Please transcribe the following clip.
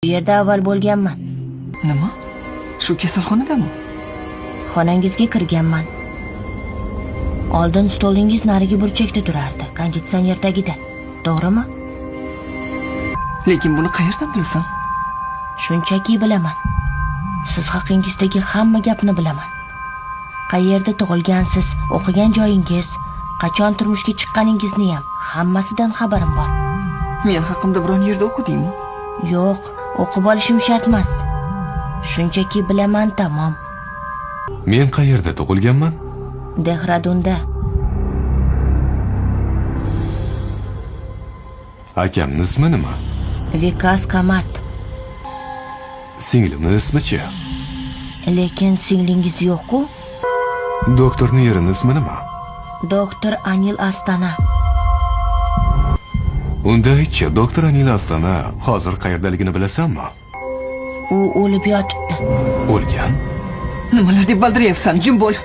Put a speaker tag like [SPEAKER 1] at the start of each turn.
[SPEAKER 1] Bu yerda avval bo'lganman.
[SPEAKER 2] Nima? Shu kasalxonadami?
[SPEAKER 1] Xonangizga kirganman. Oldin stolingiz narigi burchakda turardi, konditsioner tagida. To'g'rimi?
[SPEAKER 2] Lekin buni qayerdan bilasan?
[SPEAKER 1] Shunchaki bilaman. Siz haqingizdagi hamma gapni bilaman. Qayerda tug'ilgansiz, o'qigan joyingiz, qachon turmushga chiqqaningizni ham hammasidan xabarim bor.
[SPEAKER 2] Men haqimda biron yerda o'qidingmi?
[SPEAKER 1] Yo'q, o'qib olishim shart emas. Shunchaki bilaman, tamom.
[SPEAKER 3] Men qayerda tug'ilganman?
[SPEAKER 1] Dehradunda.
[SPEAKER 3] Akamning ismi nima?
[SPEAKER 1] Vikas Kamat.
[SPEAKER 3] Singlimning ismi-chi?
[SPEAKER 1] Lekin singlingiz yo'q-ku?
[SPEAKER 3] Doktorning erining ismi nima?
[SPEAKER 1] Doktor Anil Astana.
[SPEAKER 3] Unda aytchi, doktor Anil Astana hozir qayerdaligini bilasanmi?
[SPEAKER 1] U o'lib yotibdi.
[SPEAKER 3] O'lgan?
[SPEAKER 2] Nimalar deb baldiryapsan? Jim bo'l.